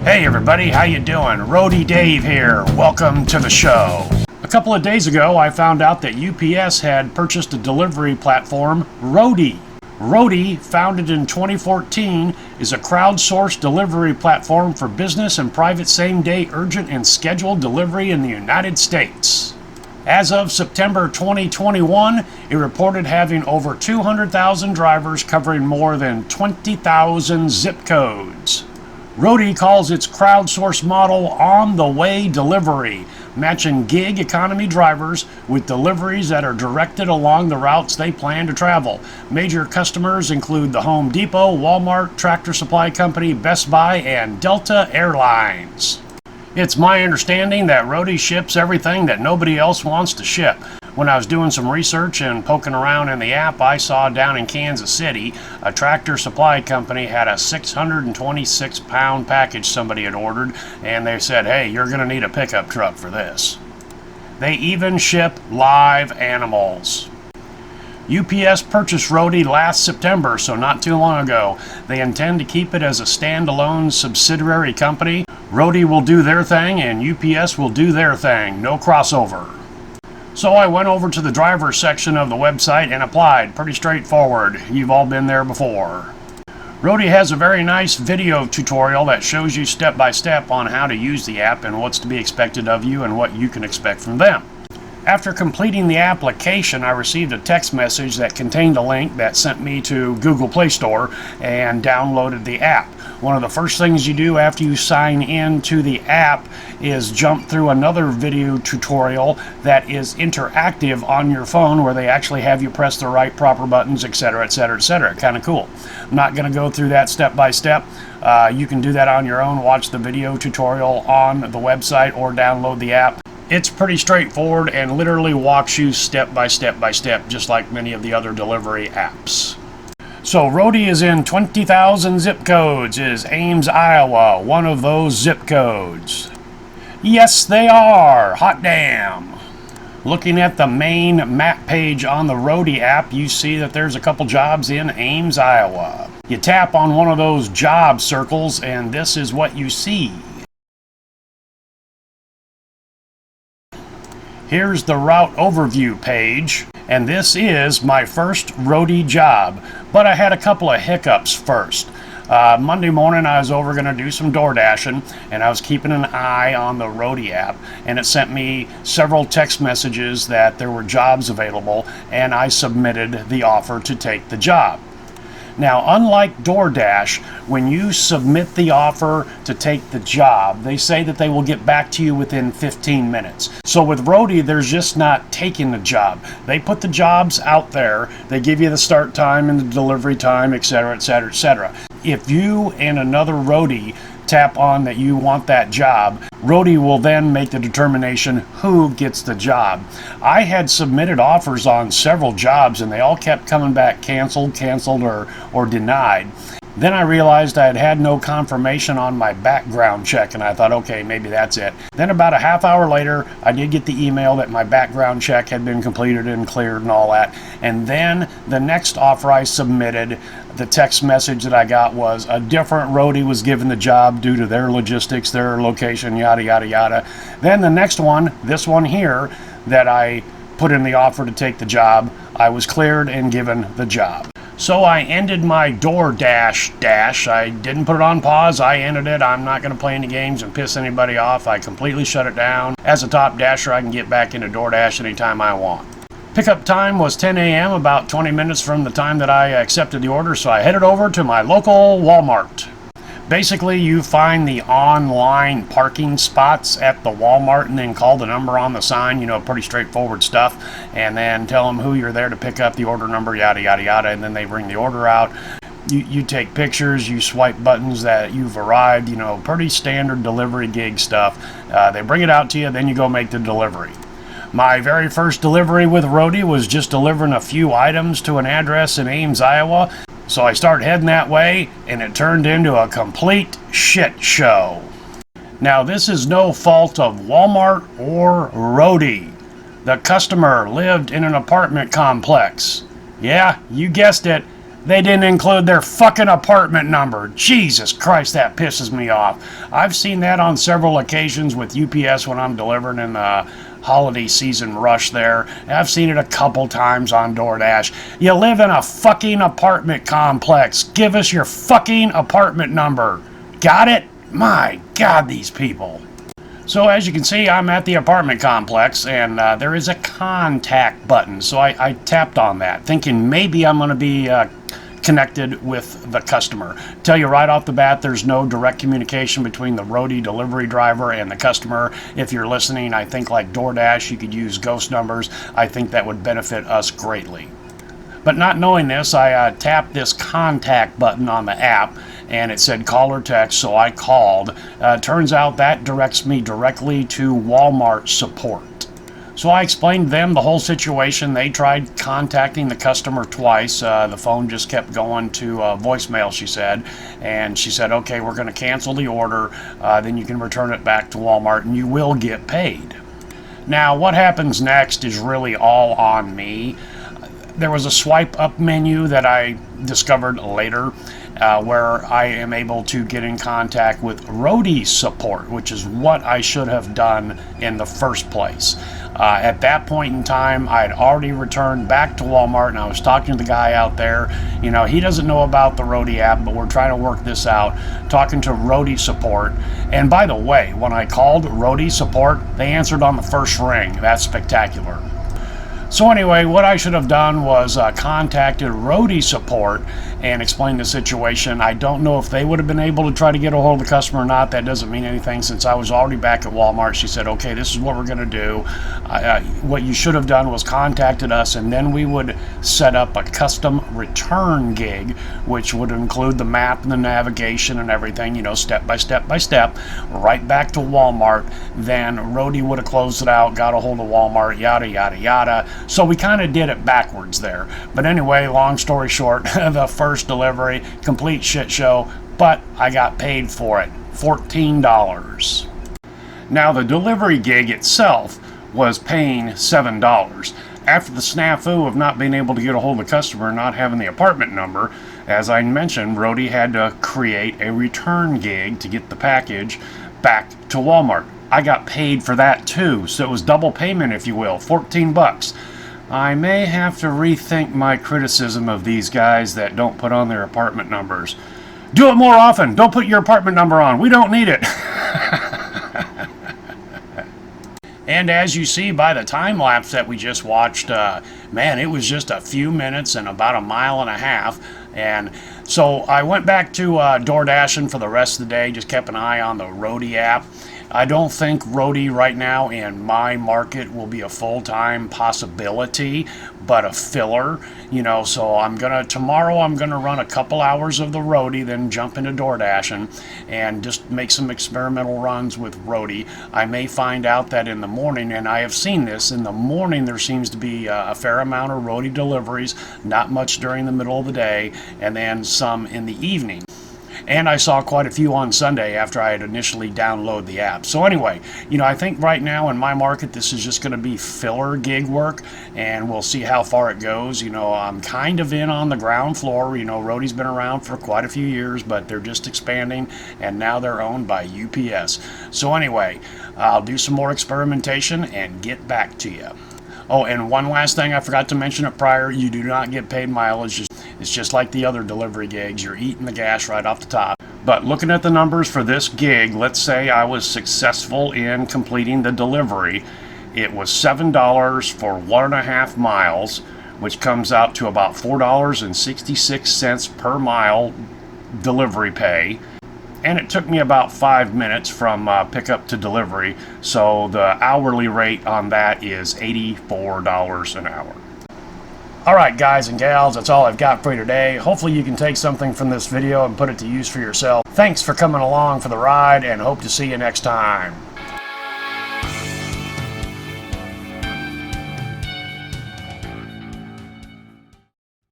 Hey everybody, how you doing? Roadie Dave here. Welcome to the show. A couple of days ago, I found out that UPS had purchased a delivery platform, Roadie. Roadie, founded in 2014, is a crowdsourced delivery platform for business and private same-day urgent and scheduled delivery in the United States. As of September 2021, it reported having over 200,000 drivers covering more than 20,000 zip codes. Roadie calls its crowdsourced model on-the-way delivery, matching gig economy drivers with deliveries that are directed along the routes they plan to travel. Major customers include the Home Depot, Walmart, Tractor Supply Company, Best Buy, and Delta Airlines. It's my understanding that Roadie ships everything that nobody else wants to ship. When I was doing some research and poking around in the app, I saw down in Kansas City, a Tractor Supply Company had a 626-pound package somebody had ordered, and they said, hey, you're going to need a pickup truck for this. They even ship live animals. UPS purchased Roadie last September, so not too long ago. They intend to keep it as a standalone subsidiary company. Roadie will do their thing, and UPS will do their thing. No crossover. So I went over to the driver section of the website and applied. Pretty straightforward. You've all been there before. Roadie has a very nice video tutorial that shows you step by step on how to use the app and what's to be expected of you and what you can expect from them. After completing the application, I received a text message that contained a link that sent me to Google Play Store and downloaded the app. One of the first things you do after you sign in to the app is jump through another video tutorial that is interactive on your phone, where they actually have you press the right proper buttons, etc., etc., etc. Kind of cool. I'm not going to go through that step by step. You can do that on your own. Watch the video tutorial on the website or download the app. It's pretty straightforward and literally walks you step by step by step, just like many of the other delivery apps. So Roadie is in 20,000 zip codes. Is Ames, Iowa one of those zip codes? Yes, they are. Hot damn. Looking at the main map page on the Roadie app, you see that there's a couple jobs in Ames, Iowa. You tap on one of those job circles and this is what you see. Here's the route overview page, and this is my first Roadie job, but I had a couple of hiccups first. Monday morning I was over going to do some door dashing, and I was keeping an eye on the Roadie app, and it sent me several text messages that there were jobs available, and I submitted the offer to take the job. Now, unlike DoorDash, when you submit the offer to take the job, they say that they will get back to you within 15 minutes. So with Roadie, there's just not taking the job. They put the jobs out there, they give you the start time and the delivery time, etc., etc., etc. If you and another Roadie tap on that you want that job, Roadie will then make the determination who gets the job. I had submitted offers on several jobs and they all kept coming back canceled, or denied. Then I realized I had had no confirmation on my background check, and I thought, okay, maybe that's it. Then about a half hour later, I did get the email that my background check had been completed and cleared and all that. And then the next offer I submitted, the text message that I got was a different Roadie was given the job due to their logistics, their location, yada, yada, yada. Then the next one, this one here, that I put in the offer to take the job, I was cleared and given the job. So I ended my DoorDash dash. I didn't put it on pause. I ended it. I'm not going to play any games and piss anybody off. I completely shut it down. As a top dasher, I can get back into DoorDash anytime I want. Pickup time was 10 a.m., about 20 minutes from the time that I accepted the order, so I headed over to my local Walmart. Basically, you find the online parking spots at the Walmart and then call the number on the sign, pretty straightforward stuff, and then tell them who you're there to pick up, the order number, yada, yada, yada, and then they bring the order out. You take pictures, you swipe buttons that you've arrived, pretty standard delivery gig stuff. They bring it out to you, then you go make the delivery. My very first delivery with Roadie was just delivering a few items to an address in Ames, Iowa. So I started heading that way, and it turned into a complete shit show. Now, this is no fault of Walmart or Roadie. The customer lived in an apartment complex. Yeah, you guessed it. They didn't include their fucking apartment number. Jesus Christ, that pisses me off. I've seen that on several occasions with UPS when I'm delivering in the holiday season rush there. I've seen it a couple times on DoorDash. You live in a fucking apartment complex. Give us your fucking apartment number. Got it? My God, these people. So as you can see, I'm at the apartment complex, and there is a contact button. So I tapped on that, thinking maybe I'm going to be connected with the customer. Tell you right off the bat, there's no direct communication between the Roadie delivery driver and the customer. If you're listening, I think like DoorDash, you could use ghost numbers. I think that would benefit us greatly. But not knowing this, I tapped this contact button on the app, and it said call or text, so I called. Turns out that directs me directly to Walmart support. So I explained to them the whole situation. They tried contacting the customer twice. The phone just kept going to voicemail, she said. And she said, okay, we're going to cancel the order. Then you can return it back to Walmart and you will get paid. Now, what happens next is really all on me. There was a swipe up menu that I discovered later where I am able to get in contact with Roadie support, which is what I should have done in the first place. At that point in time, I had already returned back to Walmart, and I was talking to the guy out there. You know, he doesn't know about the Roadie app, but we're trying to work this out, talking to Roadie support. And by the way, when I called Roadie support, they answered on the first ring. That's spectacular. So anyway, what I should have done was contacted Roadie support and explained the situation. I don't know if they would have been able to try to get a hold of the customer or not. That doesn't mean anything since I was already back at Walmart. She said, okay, this is what we're going to do. What you should have done was contacted us, and then we would set up a custom return gig, which would include the map and the navigation and everything, you know, step by step by step, right back to Walmart. Then Roadie would have closed it out, got a hold of Walmart, yada, yada, yada. So we kind of did it backwards there. But anyway, long story short, the first delivery, complete shit show, but I got paid for it, $14. Now the delivery gig itself was paying $7. After the snafu of not being able to get a hold of the customer, not having the apartment number, as I mentioned, Roadie had to create a return gig to get the package back to Walmart. I got paid for that too, so it was double payment, if you will, 14 bucks. I may have to rethink my criticism of these guys that don't put on their apartment numbers. Do it more often. Don't put your apartment number on. We don't need it. And as you see by the time lapse that we just watched, man, it was just a few minutes and about a mile and a half. And so I went back to DoorDashing for the rest of the day, just kept an eye on the Roadie app. I don't think Roadie right now in my market will be a full-time possibility, but a filler, you know, so tomorrow I'm gonna run a couple hours of the Roadie, then jump into DoorDashing and just make some experimental runs with Roadie. I may find out that in the morning, and I have seen this, in the morning there seems to be a fair amount of Roadie deliveries, not much during the middle of the day, and then some in the evening. And I saw quite a few on Sunday after I had initially downloaded the app. So anyway, you know, I think right now in my market, this is just going to be filler gig work, and we'll see how far it goes. You know, I'm kind of in on the ground floor. You know, Roadie's been around for quite a few years, but they're just expanding, and now they're owned by UPS. So anyway, I'll do some more experimentation and get back to you. Oh, and one last thing, I forgot to mention it prior, you do not get paid mileage. It's just like the other delivery gigs. You're eating the gas right off the top. But looking at the numbers for this gig, let's say I was successful in completing the delivery. It was $7 for 1.5 miles, which comes out to about $4.66 per mile delivery pay. And it took me about 5 minutes from pickup to delivery. So the hourly rate on that is $84 an hour. Alright guys and gals, that's all I've got for you today. Hopefully you can take something from this video and put it to use for yourself. Thanks for coming along for the ride, and hope to see you next time.